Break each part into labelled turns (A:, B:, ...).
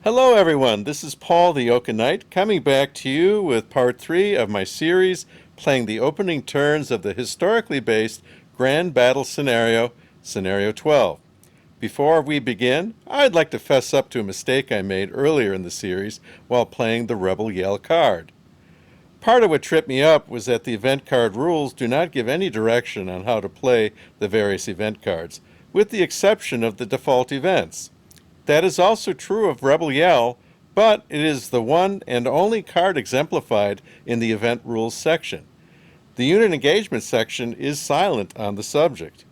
A: Hello everyone, this is Paul the Oaken Knight coming back to you with part 3 of my series playing the opening turns of the historically based Grand Battle Scenario, Scenario 12. Before we begin, I'd like to fess up to a mistake I made earlier in the series while playing the Rebel Yell card. Part of what tripped me up was that the event card rules do not give any direction on how to play the various event cards, with the exception of the default events. That is also true of Rebel Yell, but it is the one and only card exemplified in the event rules section. The unit engagement section is silent on the subject.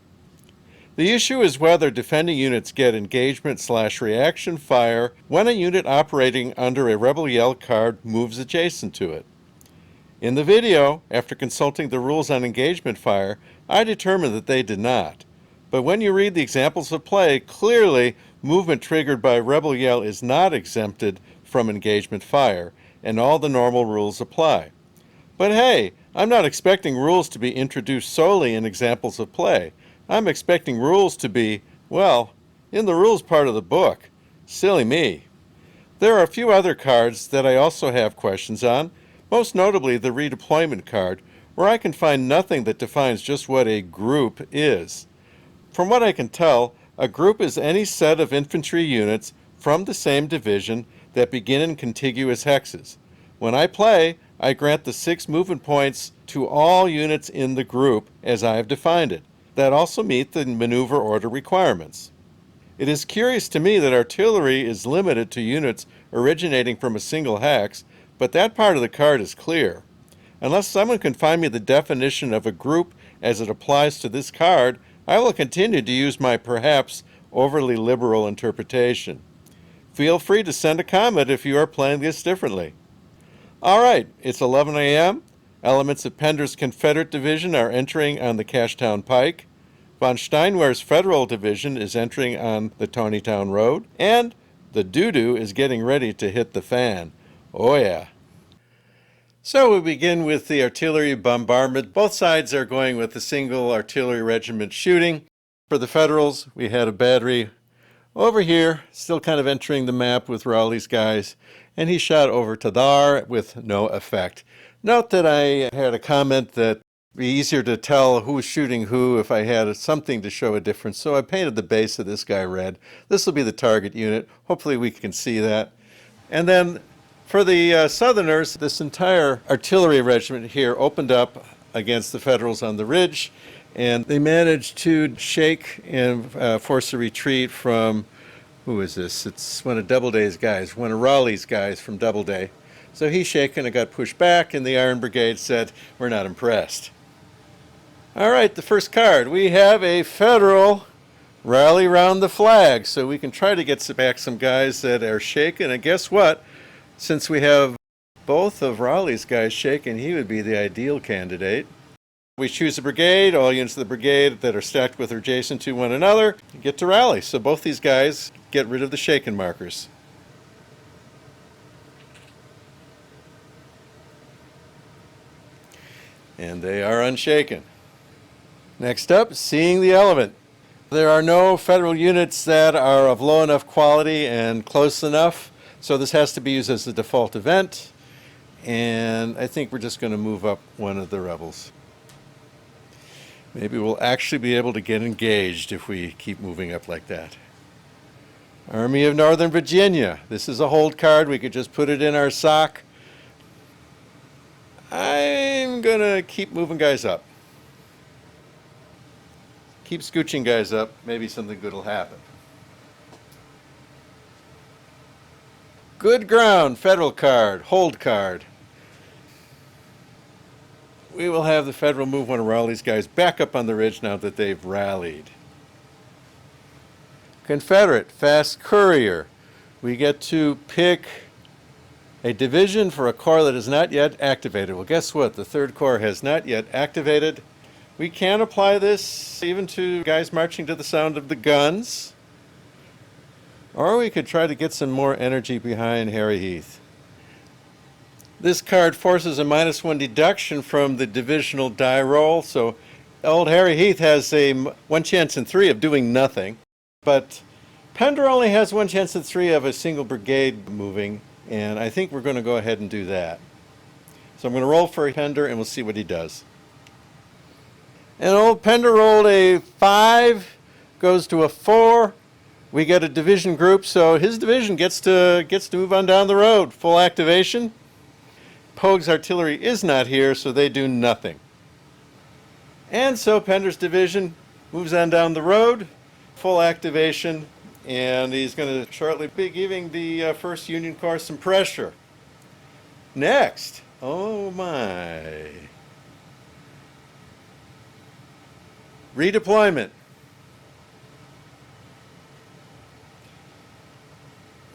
A: The issue is whether defending units get engagement/reaction fire when a unit operating under a Rebel Yell card moves adjacent to it. In the video, after consulting the rules on engagement fire, I determined that they did not. But when you read the examples of play, clearly movement triggered by Rebel Yell is not exempted from engagement fire, and all the normal rules apply. But hey, I'm not expecting rules to be introduced solely in examples of play. I'm expecting rules to be, well, in the rules part of the book. Silly me. There are a few other cards that I also have questions on, most notably the redeployment card, where I can find nothing that defines just what a group is. From what I can tell, a group is any set of infantry units from the same division that begin in contiguous hexes. When I play, I grant the 6 movement points to all units in the group as I have defined it, that also meet the maneuver order requirements. It is curious to me that artillery is limited to units originating from a single hex, but that part of the card is clear. Unless someone can find me the definition of a group as it applies to this card, I will continue to use my perhaps overly liberal interpretation. Feel free to send a comment if you are playing this differently. Alright, it's 11 a.m. Elements of Pender's Confederate Division are entering on the Cashtown Pike. Von Steinwehr's Federal Division is entering on the Tonytown Road. And the doo-doo is getting ready to hit the fan. Oh yeah. So we begin with the artillery bombardment. Both sides are going with a single artillery regiment shooting. For the Federals, we had a battery over here, still kind of entering the map with Raleigh's guys, and he shot over to there with no effect. Note that I had a comment that it would be easier to tell who's shooting who if I had something to show a difference, so I painted the base of this guy red. This will be the target unit. Hopefully we can see that. And then for the Southerners, this entire artillery regiment here opened up against the Federals on the ridge, and they managed to shake and force a retreat from, who is this? It's one of Doubleday's guys, one of Raleigh's guys from Doubleday. So he's shaken and got pushed back, and the Iron Brigade said, we're not impressed. All right, the first card. We have a Federal rally round the flag, so we can try to get back some guys that are shaken, and guess what? Since we have both of Raleigh's guys shaken, he would be the ideal candidate. We choose a brigade. All units of the brigade that are stacked with or adjacent to one another get to rally. So both these guys get rid of the shaken markers. And they are unshaken. Next up, seeing the element. There are no Federal units that are of low enough quality and close enough, so this has to be used as the default event, and I think we're just going to move up one of the rebels. Maybe we'll actually be able to get engaged if we keep moving up like that. Army of Northern Virginia. This is a hold card. We could just put it in our sock. I'm going to keep moving guys up. Keep scooching guys up. Maybe something good will happen. Good ground, Federal card, hold card. We will have the Federal move one of Raleigh's guys back up on the ridge now that they've rallied. Confederate, fast courier. We get to pick a division for a corps that is not yet activated. Well, guess what? The 3rd Corps has not yet activated. We can apply this even to guys marching to the sound of the guns. Or we could try to get some more energy behind Harry Heath. This card forces a -1 deduction from the divisional die roll, so old Harry Heath has a 1 chance in 3 of doing nothing. But Pender only has one chance at 3 of a single brigade moving, and I think we're going to go ahead and do that. So I'm going to roll for Pender, and we'll see what he does. And old Pender rolled a 5, goes to a 4. We get a division group, so his division gets to move on down the road. Full activation. Pogue's artillery is not here, so they do nothing. And so Pender's division moves on down the road. Full activation. And he's going to shortly be giving the 1st Union Corps some pressure. Next. Oh my. Redeployment.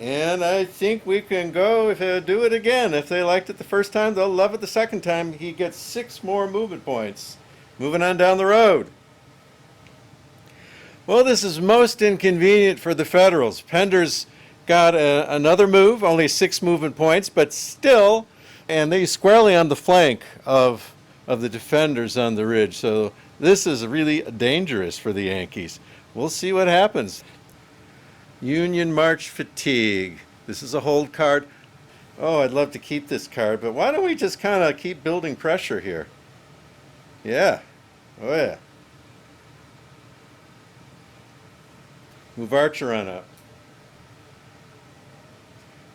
A: And I think we can go do it again. If they liked it the first time, they'll love it the second time. He gets 6 more movement points. Moving on down the road. Well, this is most inconvenient for the Federals. Pender's got another move, only 6 movement points, but still, and they squarely on the flank of the defenders on the ridge. So this is really dangerous for the Yankees. We'll see what happens. Union March Fatigue. This is a hold card. Oh, I'd love to keep this card, but why don't we just kind of keep building pressure here? Yeah. Oh, yeah. Move Archer on up.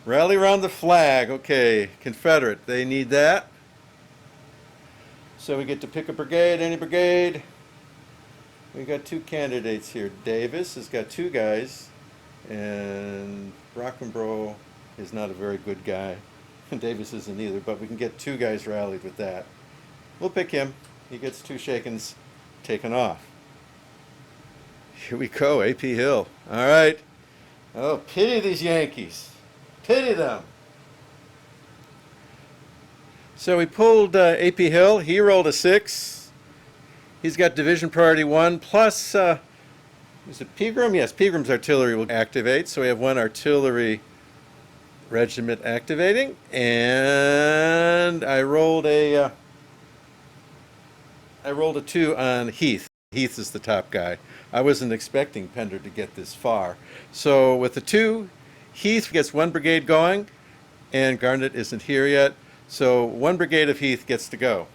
A: Rally around the flag. Okay, Confederate. They need that. So we get to pick a brigade, any brigade. We got 2 candidates here. Davis has got 2 guys. And Brockenbrough is not a very good guy. Davis isn't either, but we can get 2 guys rallied with that. We'll pick him. He gets 2 shakens taken off. Here we go, AP Hill. All right. Oh, pity these Yankees. Pity them. So we pulled AP Hill. He rolled a 6. He's got division priority 1 plus, is it Pegram? Yes, Pegram's artillery will activate. So we have 1 artillery regiment activating. And I rolled a 2 on Heath. Heath is the top guy. I wasn't expecting Pender to get this far. So with the 2, Heath gets 1 brigade going, and Garnett isn't here yet. So 1 brigade of Heath gets to go.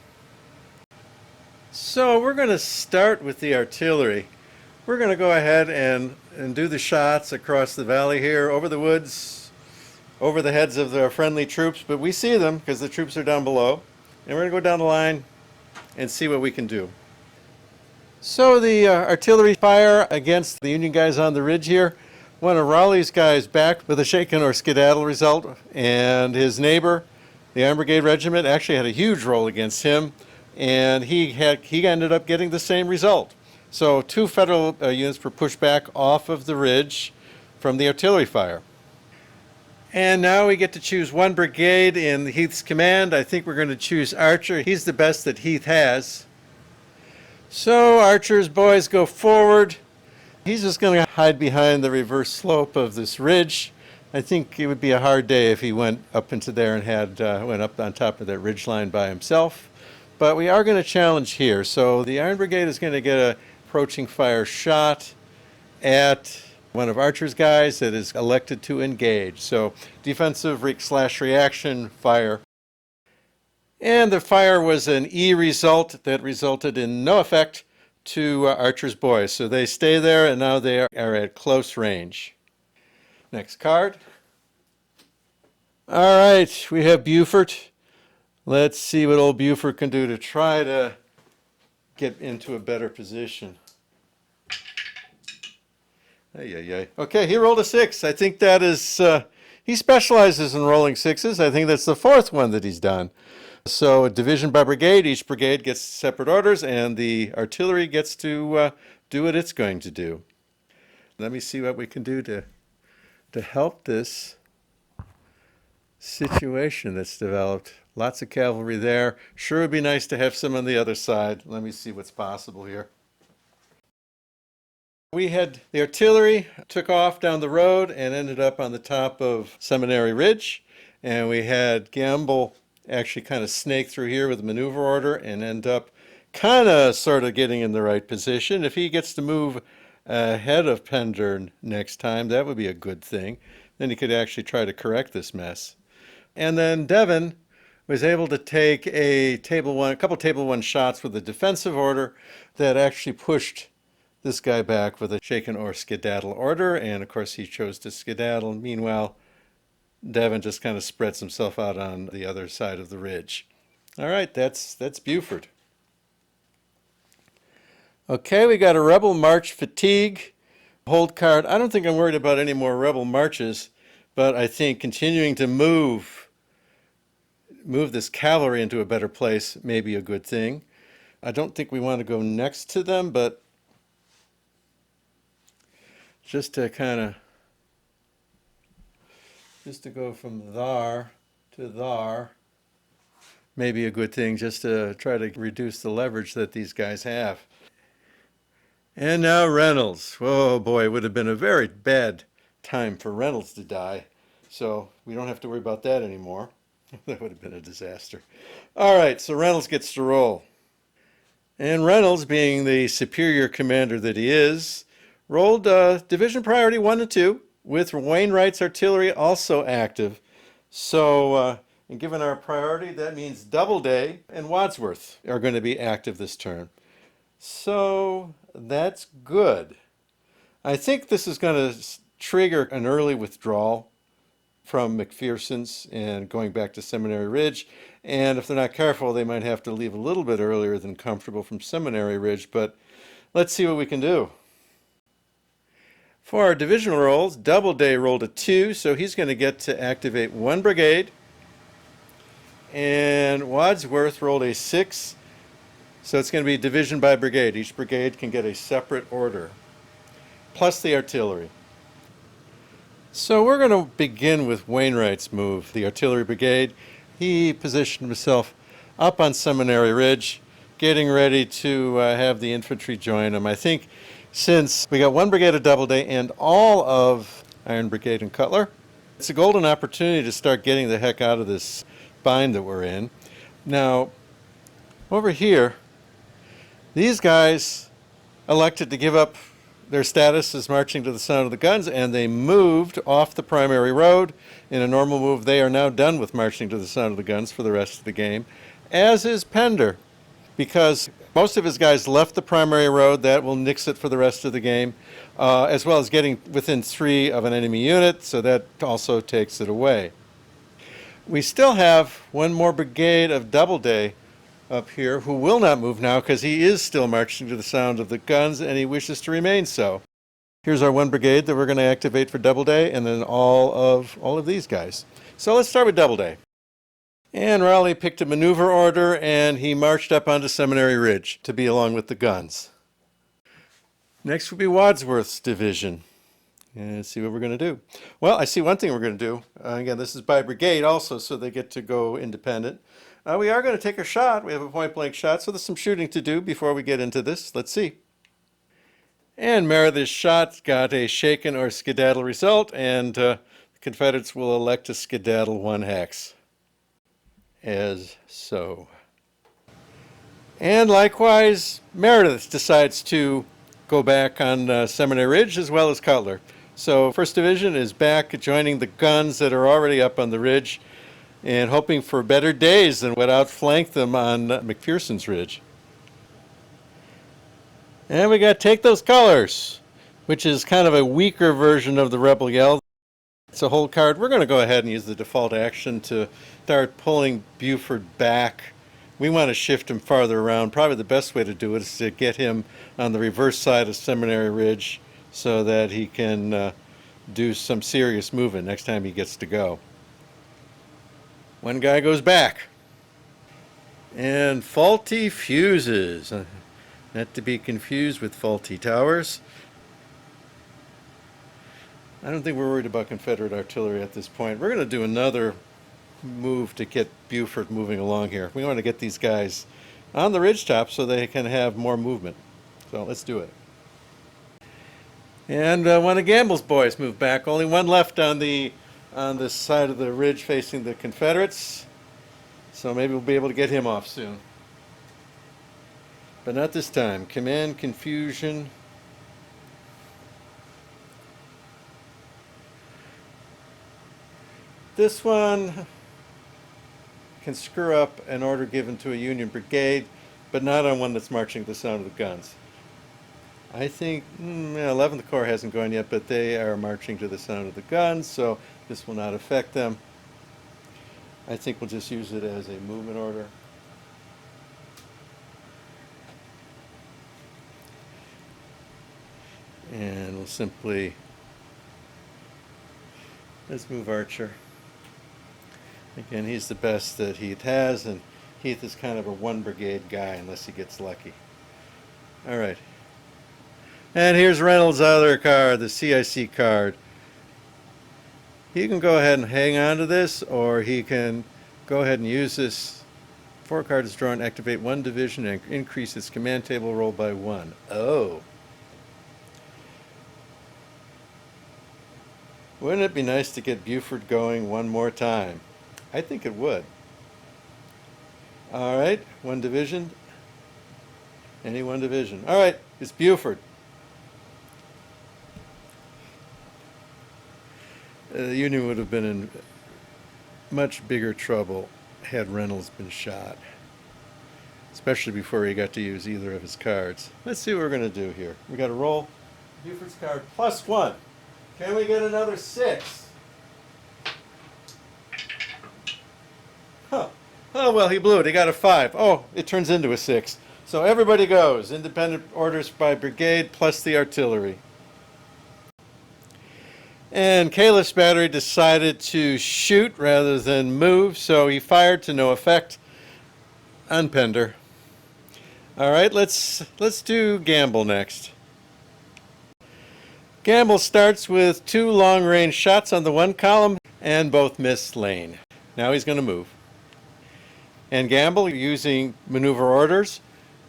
A: So we're going to start with the artillery. We're going to go ahead and do the shots across the valley here, over the woods, over the heads of the friendly troops, but we see them because the troops are down below. And we're going to go down the line and see what we can do. So the artillery fire against the Union guys on the ridge here. One of Raleigh's guys back with a shaken or skedaddle result, and his neighbor, the Iron Brigade Regiment, actually had a huge roll against him, and he ended up getting the same result. So 2 Federal units were pushed back off of the ridge from the artillery fire. And now we get to choose 1 brigade in Heath's command. I think we're going to choose Archer. He's the best that Heath has. So Archer's boys go forward. He's just going to hide behind the reverse slope of this ridge. I think it would be a hard day if he went up into there and went up on top of that ridge line by himself. But we are going to challenge here. So the Iron Brigade is going to get an approaching fire shot at one of Archer's guys that is elected to engage. So defensive / reaction fire. And the fire was an E result that resulted in no effect to Archer's boys. So they stay there, and now they are at close range. Next card. All right, we have Buford. Let's see what old Buford can do to try to get into a better position. Okay, he rolled a 6. I think that is, he specializes in rolling 6s. I think that's the 4th one that he's done. So division by brigade, each brigade gets separate orders, and the artillery gets to do what it's going to do. Let me see what we can do to help this situation that's developed. Lots of cavalry there. Sure would be nice to have some on the other side. Let me see what's possible here. We had the artillery took off down the road and ended up on the top of Seminary Ridge, and we had Gamble actually kind of snake through here with a maneuver order and end up kind of sort of getting in the right position. If he gets to move ahead of Pender next time. That would be a good thing. Then he could actually try to correct this mess. And then Devon was able to take a couple table one shots with a defensive order that actually pushed this guy back with a shaken or skedaddle order. And of course, he chose to skedaddle. Meanwhile, Devon just kind of spreads himself out on the other side of the ridge. All right, that's Buford. Okay, we got a rebel march fatigue. Hold card. I don't think I'm worried about any more rebel marches, but I think continuing to move this cavalry into a better place may be a good thing. I don't think we want to go next to them, but just to go from there to there may be a good thing, just to try to reduce the leverage that these guys have. And now Reynolds. Oh boy, it would have been a very bad time for Reynolds to die. So we don't have to worry about that anymore. That would have been a disaster. All right, so Reynolds gets to roll. And Reynolds, being the superior commander that he is, rolled division priority 1 and 2, with Wainwright's artillery also active. So, and given our priority, that means Doubleday and Wadsworth are going to be active this turn. So that's good. I think this is going to trigger an early withdrawal from McPherson's and going back to Seminary Ridge. And if they're not careful, they might have to leave a little bit earlier than comfortable from Seminary Ridge. But let's see what we can do. For our divisional rolls, Doubleday rolled a 2, so he's going to get to activate 1 brigade. And Wadsworth rolled a 6, so it's going to be division by brigade. Each brigade can get a separate order, plus the artillery. So we're going to begin with Wainwright's move, the artillery brigade. He positioned himself up on Seminary Ridge, getting ready to have the infantry join him. I think since we got 1 brigade of Doubleday and all of Iron Brigade and Cutler, it's a golden opportunity to start getting the heck out of this bind that we're in. Now, over here, these guys elected to give up their status as marching to the sound of the guns, and they moved off the primary road. In a normal move, they are now done with marching to the sound of the guns for the rest of the game, as is Pender, because most of his guys left the primary road. That will nix it for the rest of the game, as well as getting within 3 of an enemy unit, so that also takes it away. We still have 1 more brigade of Doubleday up here who will not move now because he is still marching to the sound of the guns and he wishes to remain so. Here's our 1 brigade that we're going to activate for Doubleday, and then all of these guys. So let's start with Doubleday. And Raleigh picked a maneuver order and he marched up onto Seminary Ridge to be along with the guns. Next would be Wadsworth's division. And let's see what we're going to do. Well, I see one thing we're going to do. Again, this is by brigade also, so they get to go independent. We are going to take a shot. We have a point-blank shot, so there's some shooting to do before we get into this. Let's see. And Meredith's shot got a shaken or skedaddle result, and the Confederates will elect to skedaddle 1 hex. As so. And likewise, Meredith decides to go back on Seminary Ridge as well as Cutler. So 1st Division is back joining the guns that are already up on the ridge and hoping for better days than what outflanked them on McPherson's Ridge. And we got Take Those Colors, which is kind of a weaker version of the Rebel Yell. It's a hold card. We're going to go ahead and use the default action to start pulling Buford back. We want to shift him farther around. Probably the best way to do it is to get him on the reverse side of Seminary Ridge so that he can do some serious movement next time he gets to go. 1 guy goes back. And faulty fuses. Not to be confused with faulty towers. I don't think we're worried about Confederate artillery at this point. We're going to do another move to get Buford moving along here. We want to get these guys on the ridgetop so they can have more movement. So let's do it. And 1 of Gamble's boys moved back. Only 1 left on this side of the ridge facing the Confederates. So maybe we'll be able to get him off soon. But not this time. Command confusion. This one can screw up an order given to a Union brigade, but not on one that's marching to the sound of the guns. I think 11th Corps hasn't gone yet, but they are marching to the sound of the guns, so this will not affect them. I think we'll just use it as a movement order. And we'll simply, let's move Archer. Again, he's the best that Heath has, and Heath is kind of a one brigade guy unless he gets lucky. All right. And here's Reynolds' other card, the CIC card. He can go ahead and hang on to this, or he can go ahead and use this. 4 cards drawn, activate 1 division and increase its command table roll by 1. Oh. Wouldn't it be nice to get Buford going one more time? I think it would. All right, 1 division. Any 1 division. All right, it's Buford. The Union would have been in much bigger trouble had Reynolds been shot, especially before he got to use either of his cards. Let's see what we're going to do here. We got to roll Buford's card +1. Can we get another 6? Huh. Oh, well, he blew it. He got a 5. Oh, it turns into a 6. So everybody goes. Independent orders by brigade plus the artillery. And Caliph's battery decided to shoot rather than move, so he fired to no effect on Pender. All right, let's do Gamble next. Gamble starts with 2 long-range shots on the 1 column, and both miss Lane. Now he's going to move. And Gamble, using maneuver orders,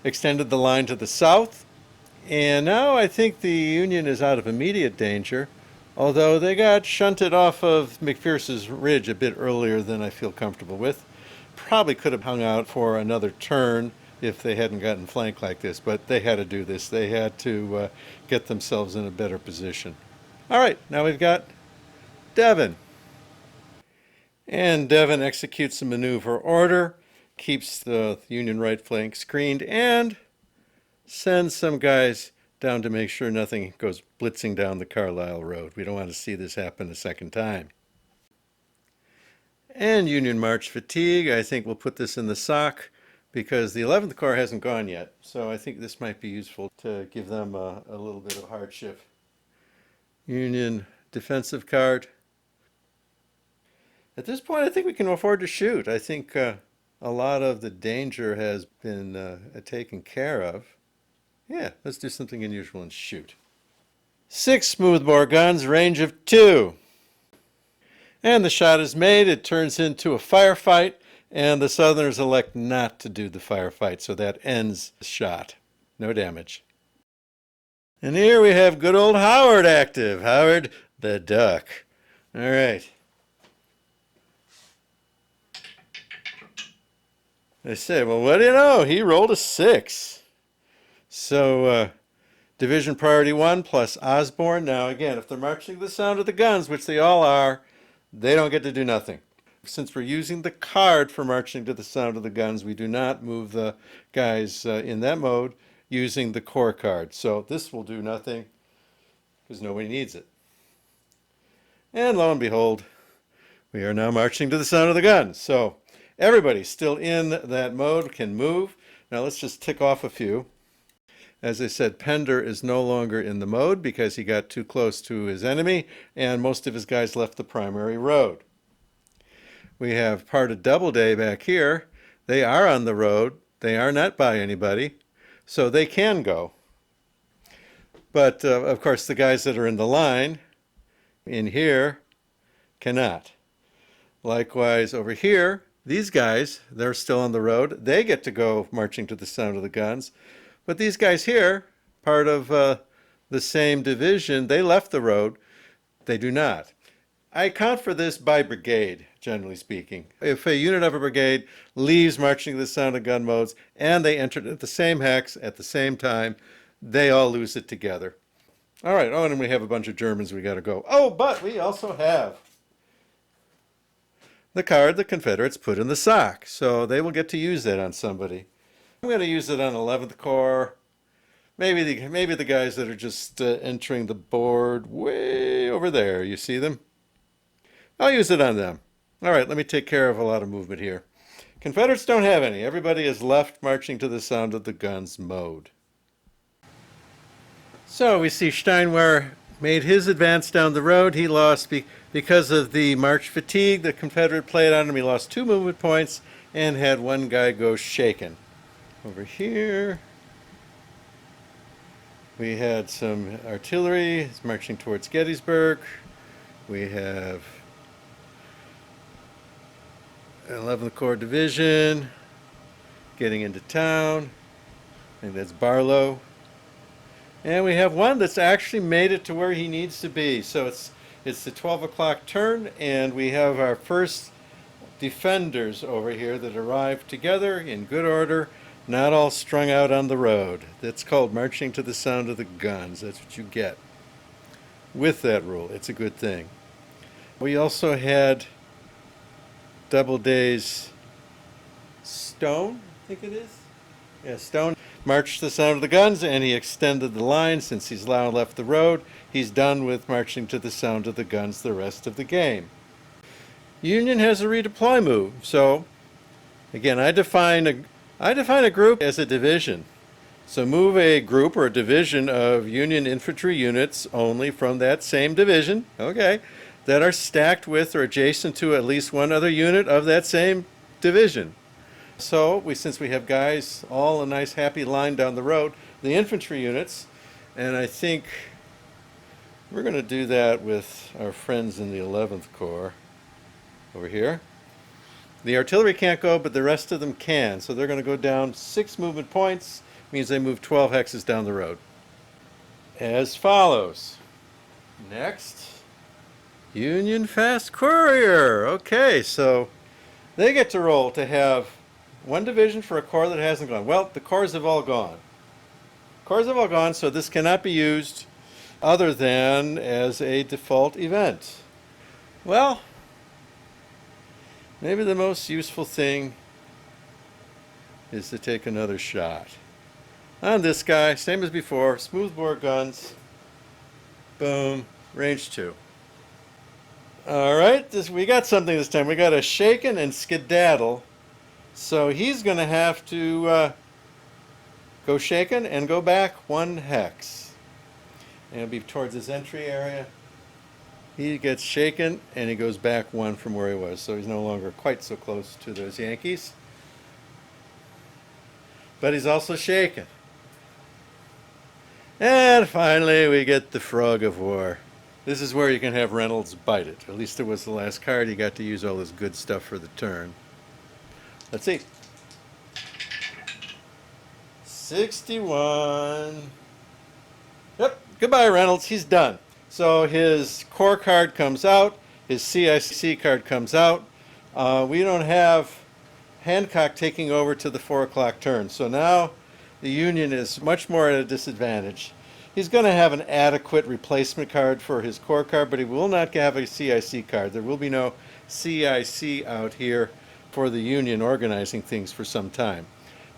A: extended the line to the south. And now I think the Union is out of immediate danger, although they got shunted off of McPherson's Ridge a bit earlier than I feel comfortable with. Probably could have hung out for another turn if they hadn't gotten flanked like this, but they had to do this. They had to get themselves in a better position. All right, now we've got Devon. And Devon executes a maneuver order, keeps the Union right flank screened, and sends some guys down to make sure nothing goes blitzing down the Carlisle Road. We don't want to see this happen a second time. And Union March fatigue, I think we'll put this in the sock because the 11th Corps hasn't gone yet. So I think this might be useful to give them a little bit of hardship. Union defensive card. At this point, I think we can afford to shoot. I think a lot of the danger has been taken care of. Yeah, let's do something unusual and shoot. 6 smoothbore guns, range of 2. And the shot is made. It turns into a firefight, and the Southerners elect not to do the firefight, so that ends the shot. No damage. And here we have good old Howard active. Howard the Duck. All right. They say, well, what do you know? He rolled a 6. So, Division Priority 1 plus Osborne. Now, again, if they're marching to the sound of the guns, which they all are, they don't get to do nothing. Since we're using the card for marching to the sound of the guns, we do not move the guys in that mode using the core card. So this will do nothing because nobody needs it. And lo and behold, we are now marching to the sound of the guns. So everybody still in that mode can move. Now let's just tick off a few. As I said, Pender is no longer in the mode because he got too close to his enemy, and most of his guys left the primary road. We have part of Doubleday back here. They are on the road. They are not by anybody, so they can go. But, of course, the guys that are in the line in here cannot. Likewise, over here, these guys, they're still on the road. They get to go marching to the sound of the guns. But these guys here, part of the same division, they left the road. They do not. I account for this by brigade, generally speaking. If a unit of a brigade leaves marching to the sound of gun modes and they entered at the same hex at the same time, they all lose it together. All right, oh, and we have a bunch of Germans we got to go. Oh, but we also have the card the Confederates put in the sock. So they will get to use that on somebody. I'm going to use it on 11th Corps. Maybe the guys that are just entering the board way over there. You see them? I'll use it on them. All right, let me take care of a lot of movement here. Confederates don't have any. Everybody is left marching to the sound of the guns mode. So we see Steinwehr made his advance down the road. He lost because of the march fatigue the Confederate played on him. He lost 2 movement points and had one guy go shaken. Over here, we had some artillery marching towards Gettysburg. We have 11th Corps Division getting into town. I think that's Barlow. And we have one that's actually made it to where he needs to be. So it's the 12 o'clock turn, and we have our first defenders over here that arrive together in good order, not all strung out on the road. That's called marching to the sound of the guns. That's what you get with that rule. It's a good thing. We also had Doubleday's Stone, I think it is. Yeah, Stone marched to the sound of the guns, and he extended the line. Since he's now left the road, he's done with marching to the sound of the guns the rest of the game. Union has a redeploy move. So, again, I define a group as a division. So move a group or a division of Union infantry units only from that same division, okay, that are stacked with or adjacent to at least one other unit of that same division. So since we have guys all a nice happy line down the road, the infantry units, and I think we're going to do that with our friends in the 11th Corps over here. The artillery can't go, but the rest of them can. So they're going to go down 6 movement points, means they move 12 hexes down the road. As follows. Next, Union Fast Courier. Okay, so they get to roll to have one division for a corps that hasn't gone. Well, the corps have all gone. Corps have all gone, so this cannot be used other than as a default event. Well, maybe the most useful thing is to take another shot. On this guy, same as before, smoothbore guns. Boom, range 2. All right, we got something this time. We got a shaken and skedaddle. So he's going to have to go shaken and go back 1 hex. And it'll be towards his entry area. He gets shaken and he goes back 1 from where he was. So he's no longer quite so close to those Yankees. But he's also shaken. And finally we get the Frog of War. This is where you can have Reynolds bite it. At least it was the last card. He got to use all this good stuff for the turn. Let's see. 61. Yep. Goodbye, Reynolds. He's done. So his core card comes out. His CIC card comes out. We don't have Hancock taking over to the 4 o'clock turn. So now the Union is much more at a disadvantage. He's going to have an adequate replacement card for his core card, but he will not have a CIC card. There will be no CIC out here for the Union organizing things for some time.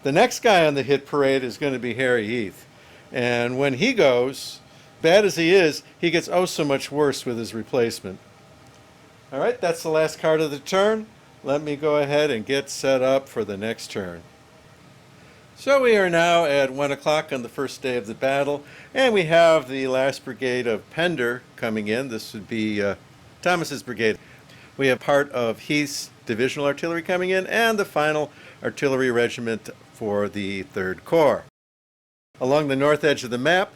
A: The next guy on the hit parade is going to be Harry Heath. And when he goes, bad as he is, he gets oh so much worse with his replacement. All right, that's the last card of the turn. Let me go ahead and get set up for the next turn. So we are now at 1 o'clock on the first day of the battle, and we have the last brigade of Pender coming in. This would be Thomas's brigade. We have part of Heath's divisional artillery coming in, and the final artillery regiment for the 3rd Corps. Along the north edge of the map,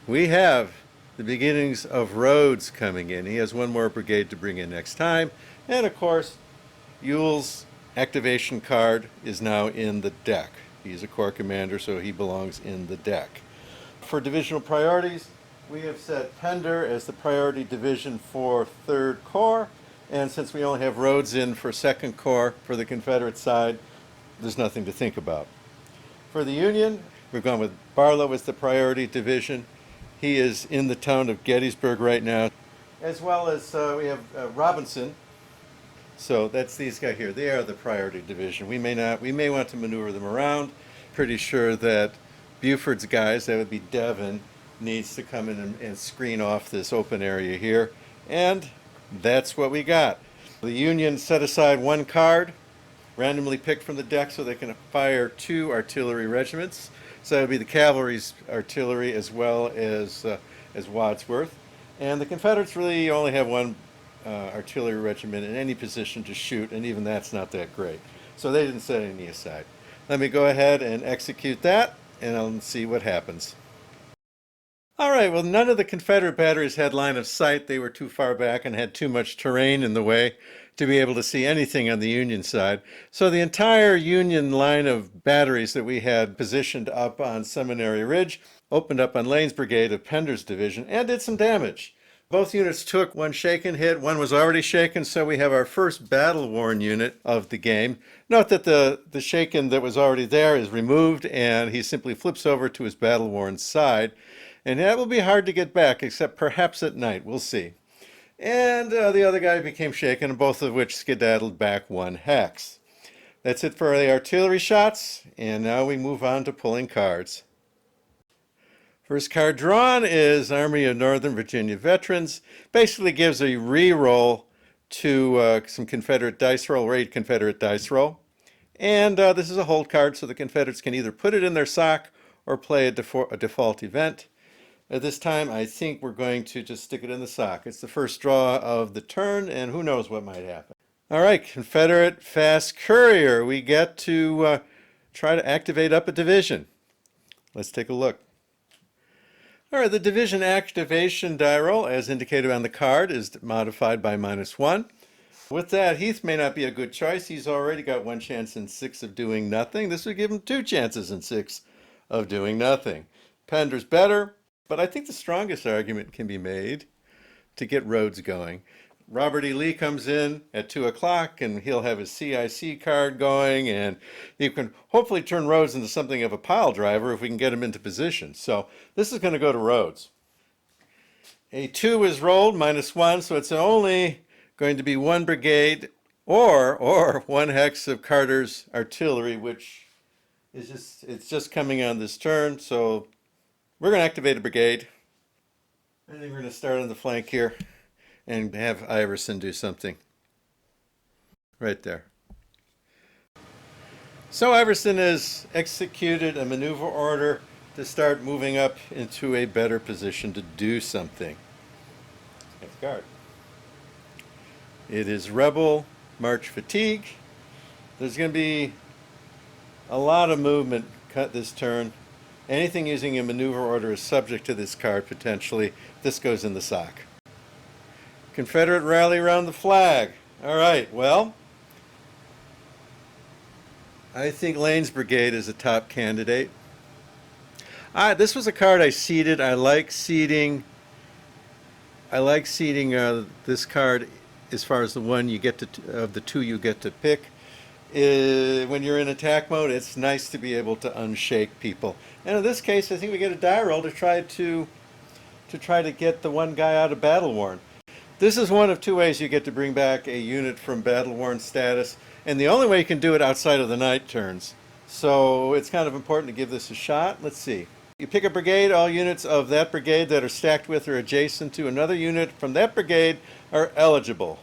A: we have the beginnings of Rhodes coming in. He has 1 more brigade to bring in next time, and of course, Ewell's activation card is now in the deck. He's a corps commander, so he belongs in the deck. For divisional priorities, we have set Pender as the priority division for 3rd Corps, and since we only have Rhodes in for 2nd Corps for the Confederate side, there's nothing to think about. For the Union, we've gone with Barlow as the priority division. He is in the town of Gettysburg right now, as well as we have Robinson So that's these guys here. They are the priority division. We may want to maneuver them around. Pretty sure that Buford's guys, that would be Devon, needs to come in and screen off this open area here. And that's what we got. The Union set aside one card, randomly picked from the deck so they can fire 2 artillery regiments. So that would be the cavalry's artillery as well as Wadsworth. And the Confederates really only have one artillery regiment in any position to shoot, and even that's not that great. So they didn't set any aside. Let me go ahead and execute that, and I'll see what happens. All right, well, none of the Confederate batteries had line of sight. They were too far back and had too much terrain in the way to be able to see anything on the Union side. So the entire Union line of batteries that we had positioned up on Seminary Ridge opened up on Lane's brigade of Pender's division and did some damage. Both units took one shaken hit. One was already shaken, so we have our first battle-worn unit of the game. Note that the shaken that was already there is removed, and he simply flips over to his battle-worn side. And that will be hard to get back, except perhaps at night. We'll see. And the other guy became shaken, both of which skedaddled back 1 hex. That's it for the artillery shots, and now we move on to pulling cards. First card drawn is Army of Northern Virginia Veterans. Basically gives a re-roll to some Confederate dice roll, or 8 Confederate dice roll. And this is a hold card, so the Confederates can either put it in their sock or play a default event. At this time, I think we're going to just stick it in the sock. It's the first draw of the turn, and who knows what might happen. All right, Confederate Fast Courier. We get to try to activate up a division. Let's take a look. All right, the division activation die roll, as indicated on the card, is modified by -1. With that, Heath may not be a good choice. He's already got 1 chance in 6 of doing nothing. This would give him 2 chances in 6 of doing nothing. Pender's better, but I think the strongest argument can be made to get Rhodes going. Robert E. Lee comes in at 2 o'clock, and he'll have his CIC card going, and you can hopefully turn Rhodes into something of a pile driver if we can get him into position. So this is going to go to Rhodes. A 2 is rolled, -1, so it's only going to be 1 brigade or 1 hex of Carter's artillery, which is just coming on this turn. So we're going to activate a brigade. I think we're going to start on the flank here and have Iverson do something. Right there. So Iverson has executed a maneuver order to start moving up into a better position to do something. Next card. It is Rebel March Fatigue. There's going to be a lot of movement cut this turn. Anything using a maneuver order is subject to this card potentially. This goes in the sock. Confederate rally around the flag. All right, well, I think Lane's brigade is a top candidate. This was a card I seeded. I like seeding this card as far as the one you get to, of the 2 you get to pick. When you're in attack mode, it's nice to be able to unshake people. And in this case, I think we get a die roll to try to get the one guy out of battle worn. This is one of 2 ways you get to bring back a unit from battle worn status, and the only way you can do it outside of the night turns. So it's kind of important to give this a shot. Let's see. You pick a brigade. All units of that brigade that are stacked with or adjacent to another unit from that brigade are eligible.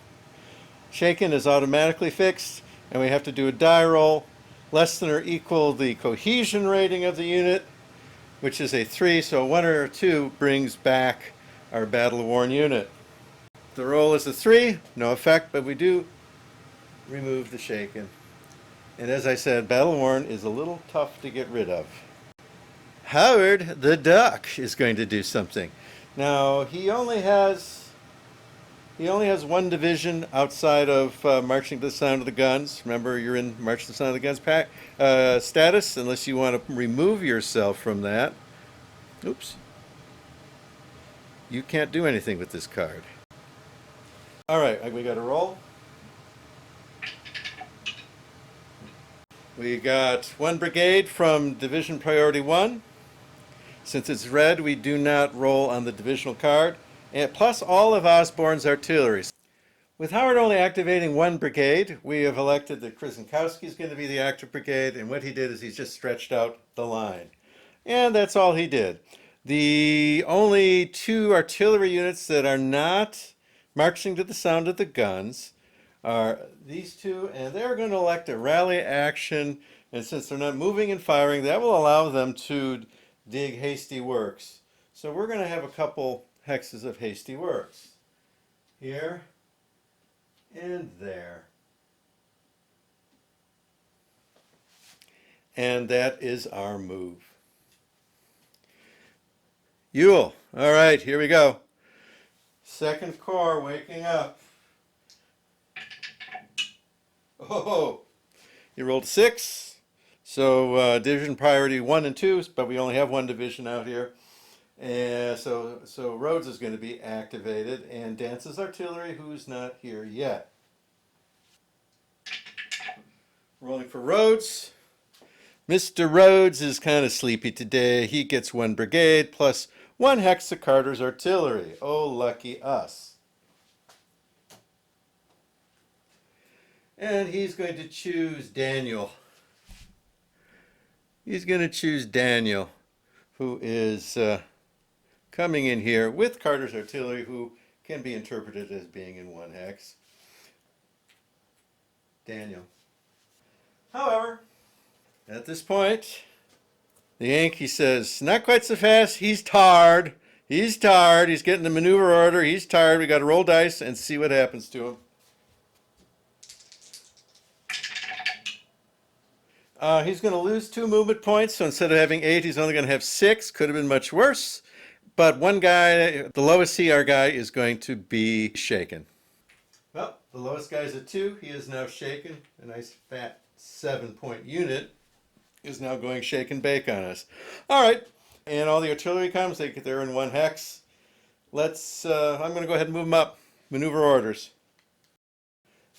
A: Shaken is automatically fixed, and we have to do a die roll. Less than or equal the cohesion rating of the unit, which is a 3, so 1 or 2 brings back our battle-worn unit. The roll is a 3, no effect, but we do remove the shaken. And as I said, battle-worn is a little tough to get rid of. Howard the Duck is going to do something. Now, he only has 1 division outside of marching to the sound of the guns. Remember, you're in march to the sound of the guns status, unless you want to remove yourself from that. Oops. You can't do anything with this card. All right, we got a roll. We got 1 brigade from Division Priority 1. Since it's red, we do not roll on the divisional card. And plus all of Osborne's artillery. With Howard only activating one brigade, we have elected that Krasikowski is going to be the active brigade, and what he did is he's just stretched out the line. And that's all he did. The only two artillery units that are not marching to the sound of the guns are these two, and they're going to elect a rally action, and since they're not moving and firing, that will allow them to dig hasty works. So we're going to have a couple hexes of hasty works. Here and there. And that is our move. Ewell. All right, here we go. Second Corps waking up. Oh, you rolled 6. So division priority 1 and 2, but we only have one division out here. And so Rhodes is going to be activated, and Dance's artillery, who's not here yet. Rolling for Rhodes. Mr. Rhodes is kind of sleepy today. He gets 1 brigade plus 1 hex of Carter's artillery. Oh, lucky us. And he's going to choose Daniel. He's going to choose Daniel, who is coming in here with Carter's artillery, who can be interpreted as being in 1 hex. Daniel. However, at this point, the Yankee says, not quite so fast. He's tired. He's tired. He's getting the maneuver order. He's tired. We got to roll dice and see what happens to him. He's going to lose 2 movement points, so instead of having 8, he's only going to have 6. Could have been much worse. But one guy, the lowest CR guy, is going to be shaken. Well, the lowest guy's at 2. He is now shaken. A nice fat 7-point unit is now going shake and bake on us. All right, and all the artillery comes. They're in 1 hex. Let's. I'm going to go ahead and move them up. Maneuver orders.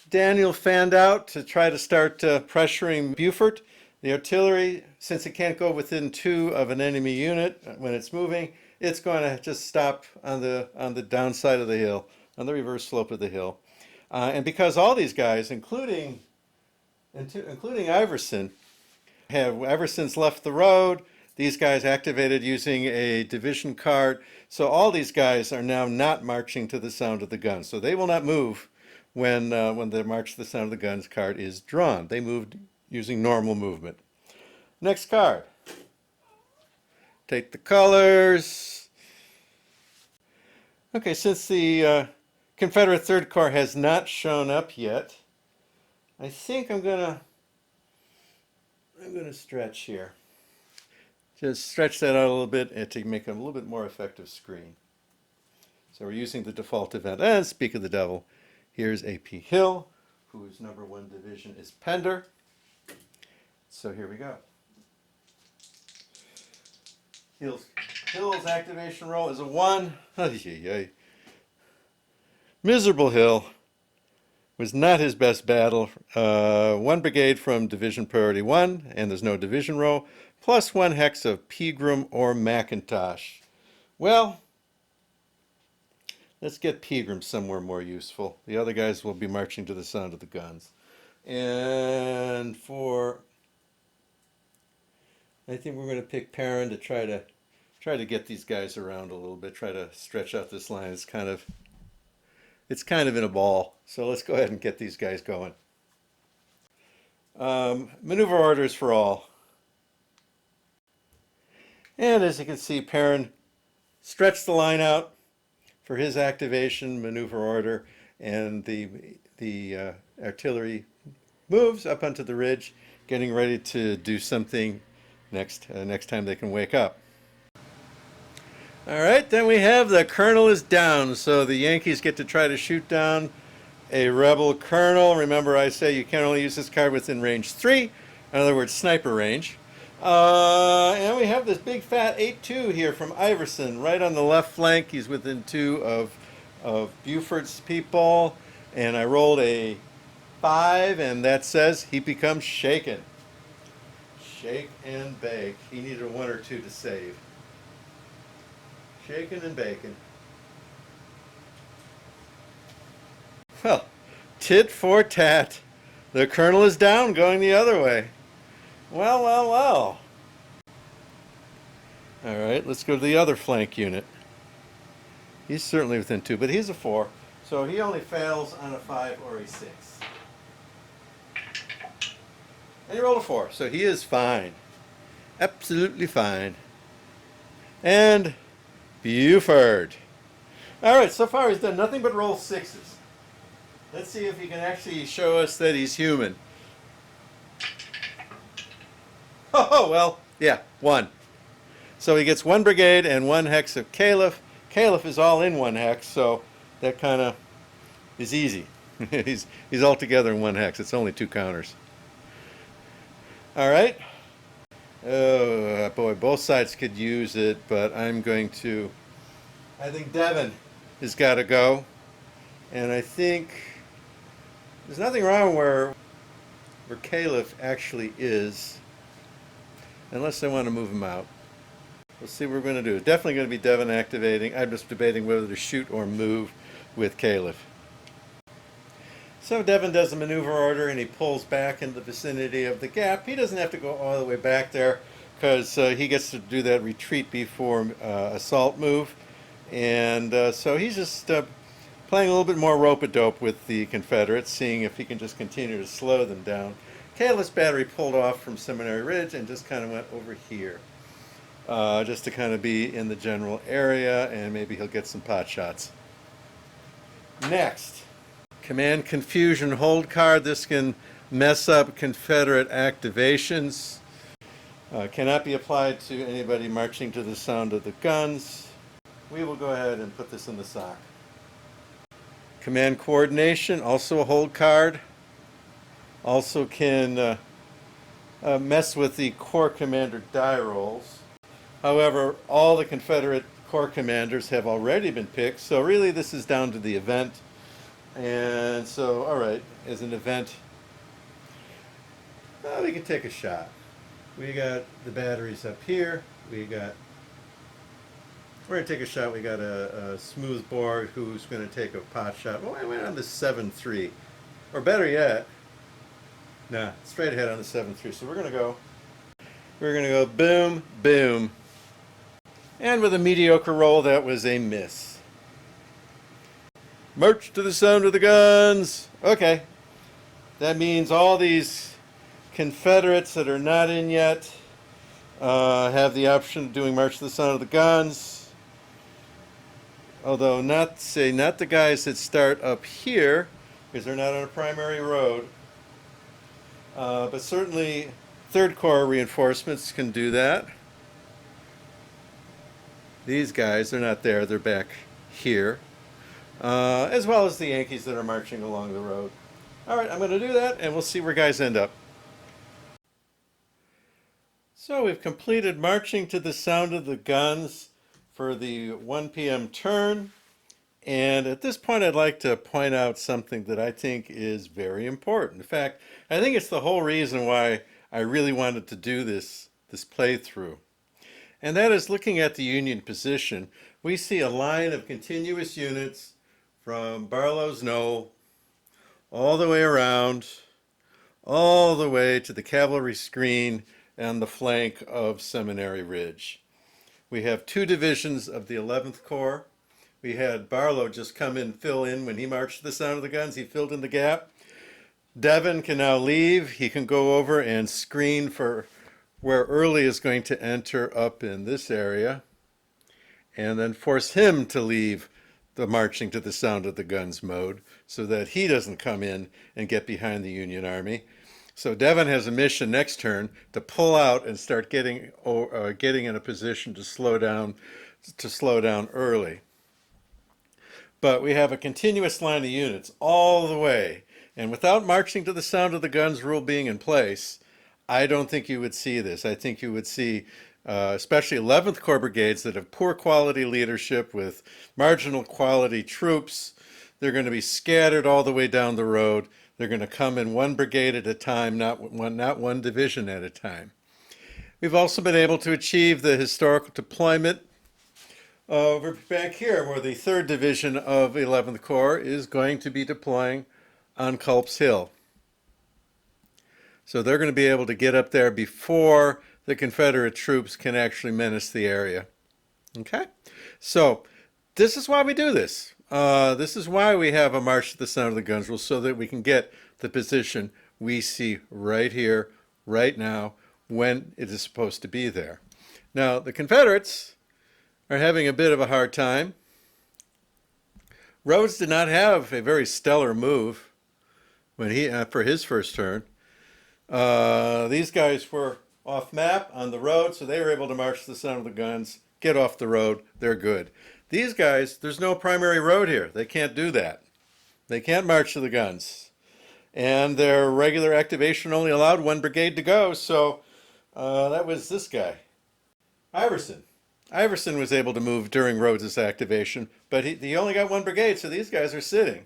A: Daniel fanned out to try to start pressuring Buford. The artillery, since it can't go within 2 of an enemy unit when it's moving, it's going to just stop on the downside of the hill, on the reverse slope of the hill. And because all these guys, including Iverson, Iverson's left the road. These guys activated using a division card. So all these guys are now not marching to the sound of the guns. So they will not move when the march to the sound of the guns card is drawn. They moved using normal movement. Next card. Take the colors. Okay, since the Confederate Third Corps has not shown up yet, I think I'm gonna stretch here. Just stretch that out a little bit and to make a little bit more effective screen. So we're using the default event. And speak of the devil, here's AP Hill, whose number 1 division is Pender. So here we go. Hill's activation roll is a 1. Miserable Hill. Was not his best battle. 1 brigade from division priority 1, and there's no division row, plus 1 hex of Pegram or Macintosh. Well, let's get Pegram somewhere more useful. The other guys will be marching to the sound of the guns. And I think we're going to pick Perrin to try to get these guys around a little bit, try to stretch out this line. It's kind of in a ball. So let's go ahead and get these guys going. Maneuver orders for all. And as you can see, Perrin stretched the line out for his activation maneuver order, and the artillery moves up onto the ridge, getting ready to do something next time they can wake up. All right, then we have the colonel is down, so the Yankees get to try to shoot down a rebel colonel. Remember, I say you can only use this card within range 3, in other words, sniper range. And we have this big fat 8-2 here from Iverson, right on the left flank. He's within 2 of Buford's people, and I rolled a 5, and that says he becomes shaken. Shake and bake. He needed a 1 or 2 to save. Shaken and bacon. Well, tit for tat. The colonel is down, going the other way. Well, well, well. All right, let's go to the other flank unit. He's certainly within 2, but he's a 4. So he only fails on a 5 or a 6. And he rolled a 4, so he is fine. Absolutely fine. And Buford. All right, so far he's done nothing but roll 6s. Let's see if he can actually show us that he's human. Oh, well, yeah, 1. So he gets 1 brigade and 1 hex of Caliph. Caliph is all in 1 hex, so that kind of is easy. he's all together in 1 hex. It's only 2 counters. All right. Oh, boy, both sides could use it, but I think Devon has got to go. And I think there's nothing wrong where Caliph actually is, unless they want to move him out. We'll see what we're going to do. Definitely going to be Devon activating. I'm just debating whether to shoot or move with Caliph. So Devon does a maneuver order and he pulls back in the vicinity of the gap. He doesn't have to go all the way back there because he gets to do that retreat before assault move. And so he's just playing a little bit more rope-a-dope with the Confederates, seeing if he can just continue to slow them down. Caliph's battery pulled off from Seminary Ridge and just kind of went over here. Just to kind of be in the general area, and maybe he'll get some pot shots. Next, Command Confusion Hold card. This can mess up Confederate activations. Cannot be applied to anybody marching to the sound of the guns. We will go ahead and put this in the sock. Command Coordination, also a hold card. Also can mess with the Corps Commander die rolls. However, all the Confederate Corps commanders have already been picked, so really this is down to the event. And so, all right, as an event, well, we can take a shot. We got the batteries up here. We're going to take a shot. We got a smooth bore who's going to take a pot shot. Well, I went on the 7-3. Or better yet, nah, straight ahead on the 7-3. So we're going to go boom, boom. And with a mediocre roll, that was a miss. March to the sound of the guns. Okay. That means all these Confederates that are not in yet have the option of doing March to the sound of the guns. Although not the guys that start up here, because they're not on a primary road. But certainly 3rd Corps reinforcements can do that. These guys, they're not there, they're back here. As well as the Yankees that are marching along the road. All right, I'm going to do that, and we'll see where guys end up. So we've completed marching to the sound of the guns for the 1 p.m. turn. And at this point, I'd like to point out something that I think is very important. In fact, I think it's the whole reason why I really wanted to do this playthrough. And that is, looking at the Union position, we see a line of continuous units from Barlow's Knoll all the way around, all the way to the cavalry screen and the flank of Seminary Ridge. We have 2 divisions of the 11th Corps. We had Barlow just come in, fill in when he marched to the sound of the guns. He filled in the gap. Devon can now leave. He can go over and screen for where Early is going to enter up in this area, and then force him to leave the marching to the sound of the guns mode so that he doesn't come in and get behind the Union Army. So Devon has a mission next turn to pull out and start getting in a position to slow down Early. But we have a continuous line of units all the way, and without marching to the sound of the guns rule being in place, I don't think you would see this. I think you would see especially 11th Corps brigades that have poor quality leadership with marginal quality troops. They're going to be scattered all the way down the road. They're going to come in 1 brigade at a time, not one division at a time. We've also been able to achieve the historical deployment over back here where the 3rd Division of 11th Corps is going to be deploying on Culp's Hill. So they're going to be able to get up there before the Confederate troops can actually menace the area. Okay? So this is why we do this. This is why we have a march to the sound of the guns rule, so that we can get the position we see right here, right now, when it is supposed to be there. Now, the Confederates are having a bit of a hard time. Rhodes did not have a very stellar move when for his first turn. These guys were off map on the road, so they were able to march to the sound of the guns, get off the road, they're good. These guys, there's no primary road here. They can't do that. They can't march to the guns. And their regular activation only allowed 1 brigade to go, so that was this guy, Iverson. Iverson was able to move during Rhodes's activation, but he only got 1 brigade, so these guys are sitting.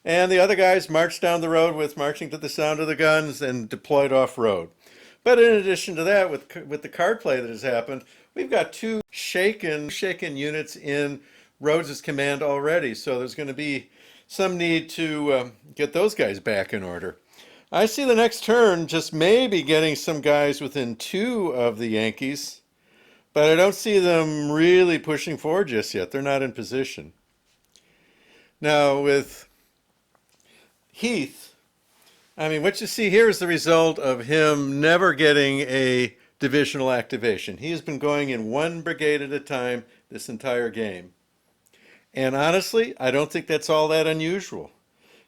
A: And the other guys marched down the road with marching to the sound of the guns and deployed off-road. But in addition to that, with the card play that has happened, we've got 2 shaken units in Rhodes's command already, so there's going to be some need to get those guys back in order. I see the next turn just maybe getting some guys within 2 of the Yankees, but I don't see them really pushing forward just yet. They're not in position. Now with Heath, I mean, what you see here is the result of him never getting a divisional activation. He has been going in 1 brigade at a time this entire game. And honestly, I don't think that's all that unusual.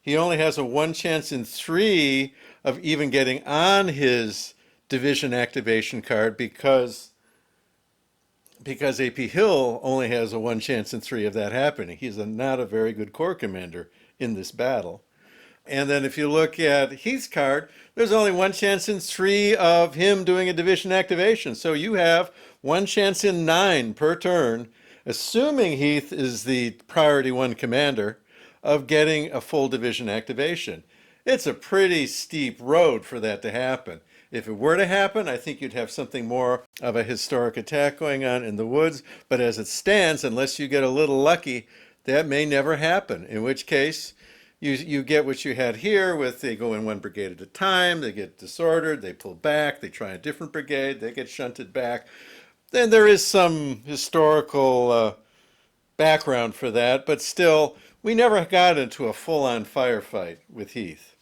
A: He only has a 1 chance in 3 of even getting on his division activation card because A.P. Hill only has a 1 chance in 3 of that happening. He's not a very good corps commander in this battle. And then if you look at Heath's card, there's only 1 chance in 3 of him doing a division activation. So you have 1 chance in 9 per turn, assuming Heath is the priority 1 commander, of getting a full division activation. It's a pretty steep road for that to happen. If it were to happen, I think you'd have something more of a historic attack going on in the woods. But as it stands, unless you get a little lucky, that may never happen, in which case you get what you had here with they go in 1 brigade at a time, they get disordered, they pull back, they try a different brigade, they get shunted back. Then there is some historical background for that, but still, we never got into a full-on firefight with Heath.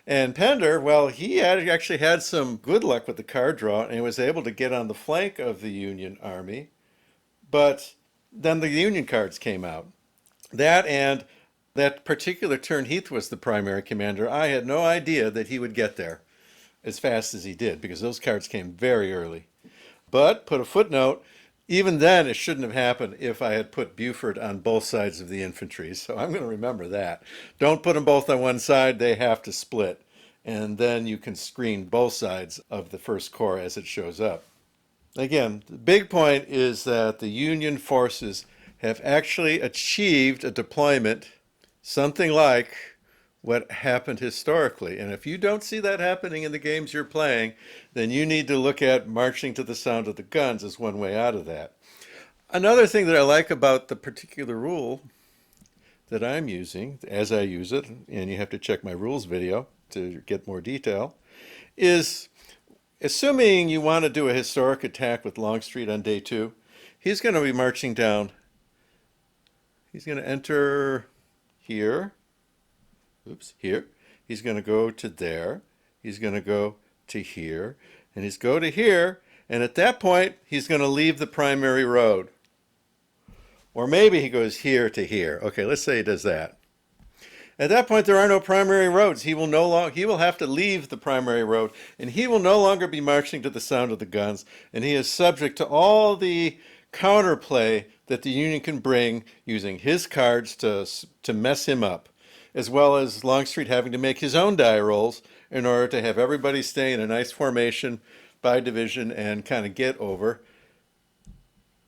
A: And Pender, well, he actually had some good luck with the card draw and was able to get on the flank of the Union Army, but then the Union cards came out. That particular turn, Heath was the primary commander. I had no idea that he would get there as fast as he did because those cards came very early. But, put a footnote, even then it shouldn't have happened if I had put Buford on both sides of the infantry. So I'm going to remember that. Don't put them both on one side. They have to split. And then you can screen both sides of the 1st Corps as it shows up. Again, the big point is that the Union forces have actually achieved a deployment something like what happened historically. And if you don't see that happening in the games you're playing, then you need to look at marching to the sound of the guns as one way out of that. Another thing that I like about the particular rule that I'm using, as I use it, and you have to check my rules video to get more detail, is assuming you want to do a historic attack with Longstreet on day 2, he's going to be marching down. He's going to enter here. Oops, here. He's going to go to there. He's going to go to here. And he's go to here. And at that point, he's going to leave the primary road. Or maybe he goes here to here. Okay, let's say he does that. At that point, there are no primary roads. He will have to leave the primary road, and he will no longer be marching to the sound of the guns, and he is subject to all the counterplay that the Union can bring using his cards to mess him up, as well as Longstreet having to make his own die rolls in order to have everybody stay in a nice formation by division and kind of get over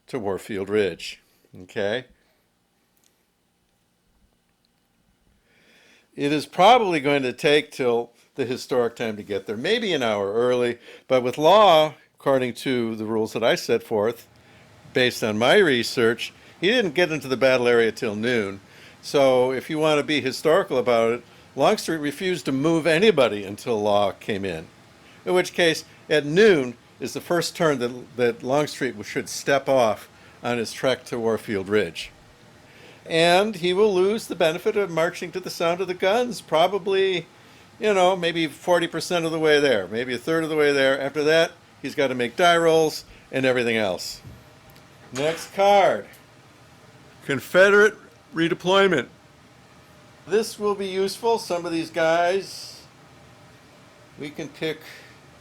A: to Warfield Ridge. Okay? It is probably going to take till the historic time to get there, maybe an hour early, but with law, according to the rules that I set forth, based on my research, he didn't get into the battle area till noon. So if you want to be historical about it, Longstreet refused to move anybody until Law came in which case at noon is the first turn that Longstreet should step off on his trek to Warfield Ridge. And he will lose the benefit of marching to the sound of the guns, probably, maybe 40% of the way there, maybe a third of the way there. After that, he's got to make die rolls and everything else. Next card, Confederate redeployment. This will be useful. Some of these guys, we can pick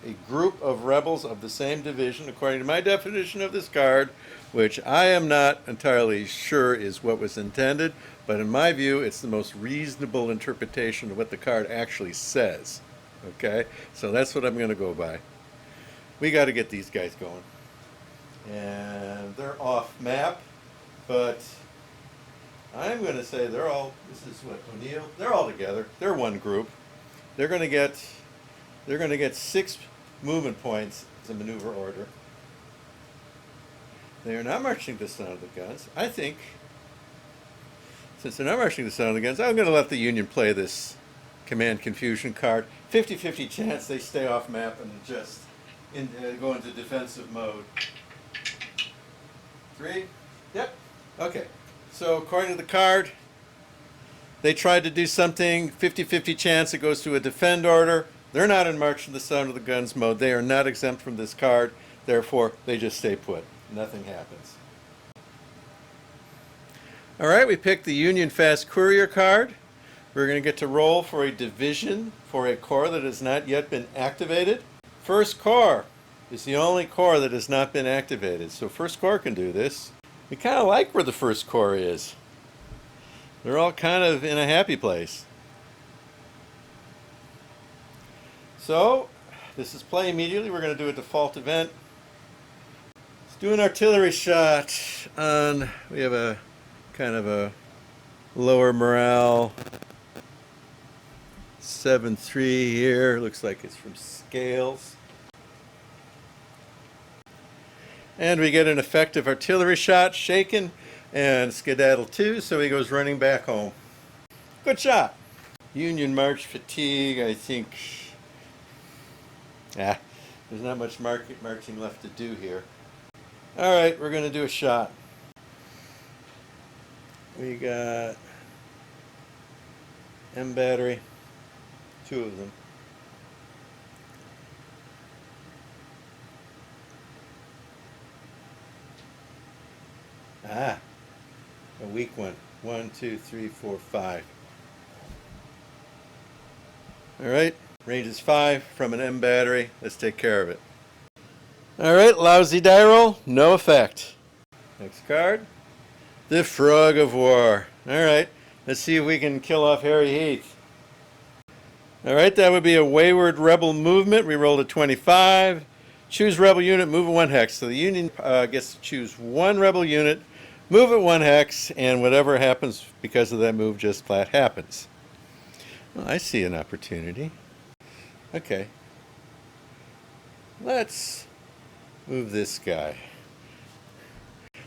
A: a group of rebels of the same division, according to my definition of this card, which I am not entirely sure is what was intended, but in my view, it's the most reasonable interpretation of what the card actually says. Okay? So that's what I'm going to go by. We got to get these guys going. And they're off map, but I'm going to say they're all, this is what, O'Neill? They're all together. They're one group. They're going to get 6 movement points as a maneuver order. They are not marching to the sound of the guns. I think, since they're not marching to the sound of the guns, I'm going to let the Union play this command confusion card. 50-50 chance they stay off map and just go into defensive mode. 3? Yep. Okay. So according to the card, they tried to do something, 50-50 chance it goes to a defend order. They're not in march to the sound of the guns mode. They are not exempt from this card. Therefore, they just stay put. Nothing happens. All right, we picked the Union Fast Courier card. We're going to get to roll for a division for a corps that has not yet been activated. First Corps is the only corps that has not been activated. So First Corps can do this. We kind of like where the First Corps is. They're all kind of in a happy place. So, this is play immediately. We're going to do a default event. Let's do an artillery shot on, we have a kind of a lower morale 7-3 here. Looks like it's from Scales. And we get an effective artillery shot, shaken, and skedaddle 2, so he goes running back home. Good shot. Union march fatigue, I think. There's not much marching left to do here. All right, we're going to do a shot. We got M battery, 2 of them. A weak one. 1, 2, 3, 4, 5. All right. Range is 5 from an M battery. Let's take care of it. All right, lousy die roll, no effect. Next card, the Frog of War. All right, let's see if we can kill off Harry Heath. All right, that would be a wayward rebel movement. We rolled a 25. Choose rebel unit, move it 1 hex. So the Union gets to choose 1 rebel unit, move it 1 hex, and whatever happens because of that move just flat happens. Well, I see an opportunity. Okay, let's move this guy.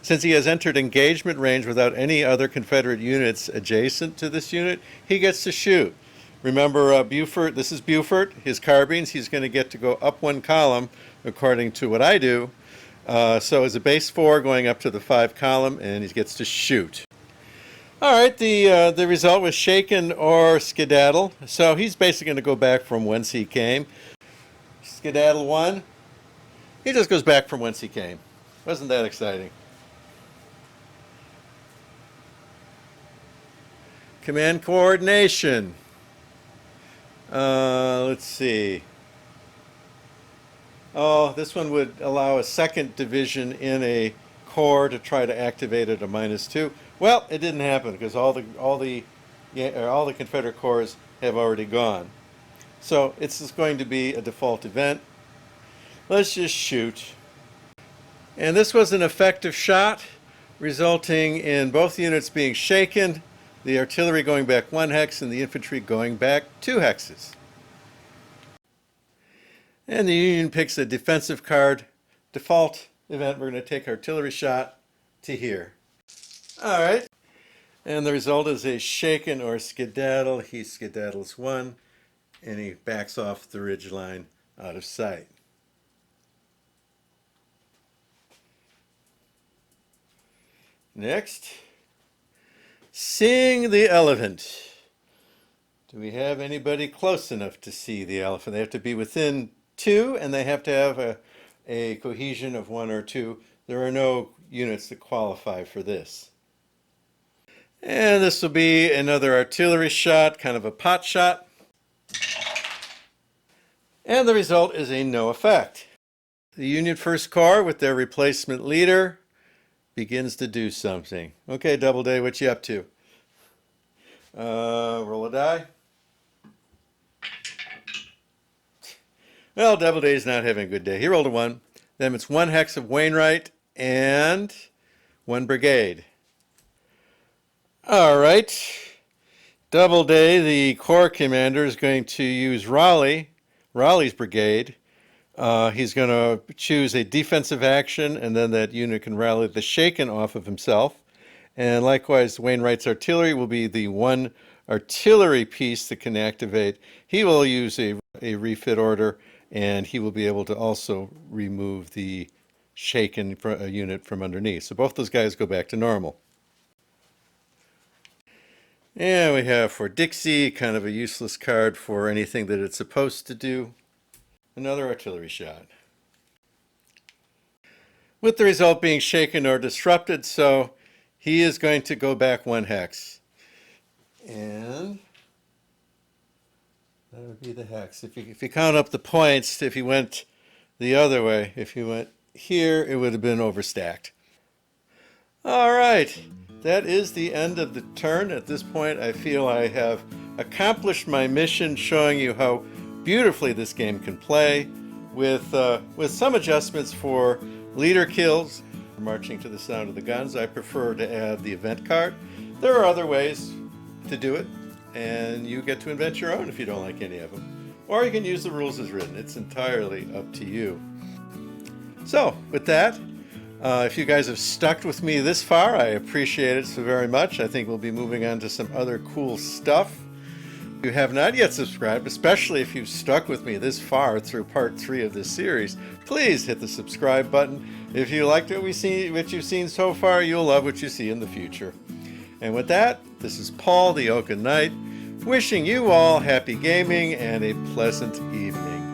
A: Since he has entered engagement range without any other Confederate units adjacent to this unit, he gets to shoot. Remember Buford, this is Buford, his carbines, he's going to get to go up 1 column according to what I do. So as a base 4 going up to the 5 column, and he gets to shoot. All right, the result was shaken or skedaddle. So he's basically going to go back from whence he came. Skedaddle 1. He just goes back from whence he came. Wasn't that exciting? Command coordination. Let's see. Oh, this one would allow a 2nd division in a corps to try to activate at a -2. Well, it didn't happen because all the Confederate corps have already gone. So it's just going to be a default event. Let's just shoot. And this was an effective shot, resulting in both units being shaken, the artillery going back 1 hex and the infantry going back 2 hexes. And the Union picks a defensive card. Default event, we're going to take artillery shot. to here. All right. And the result is a shaken or skedaddle. He skedaddles 1, and he backs off the ridge line out of sight. Next, seeing the elephant. Do we have anybody close enough to see the elephant? They have to be within 2, and they have to have a cohesion of 1 or 2. There are no units that qualify for this. And this will be another artillery shot, kind of a pot shot. And the result is a no effect. The Union First Corps, with their replacement leader, begins to do something. Okay, Doubleday, what you up to? Roll a die. Well, Doubleday's not having a good day. He rolled a 1. Then it's 1 hex of Wainwright and 1 brigade. All right. Doubleday, the Corps commander, is going to use Raleigh's brigade. He's going to choose a defensive action, and then that unit can rally the shaken off of himself. And likewise, Wainwright's artillery will be the 1 artillery piece that can activate. He will use a refit order, and he will be able to also remove the shaken unit from underneath. So both those guys go back to normal. And we have for Dixie, kind of a useless card for anything that it's supposed to do. Another artillery shot. With the result being shaken or disrupted, so he is going to go back 1 hex. And that would be the hex. If you count up the points, if he went the other way, if he went here, it would have been overstacked. All right. That is the end of the turn. At this point, I feel I have accomplished my mission, showing you how beautifully this game can play, with some adjustments for leader kills. Marching to the sound of the guns, I prefer to add the event card. There are other ways to do it, and you get to invent your own if you don't like any of them. Or you can use the rules as written. It's entirely up to you. So, with that, if you guys have stuck with me this far, I appreciate it so very much. I think we'll be moving on to some other cool stuff. If you have not yet subscribed, especially if you've stuck with me this far through part 3 of this series, please hit the subscribe button. If you liked what you've seen so far, you'll love what you see in the future. And with that, this is Paul the Oaken Knight, wishing you all happy gaming and a pleasant evening.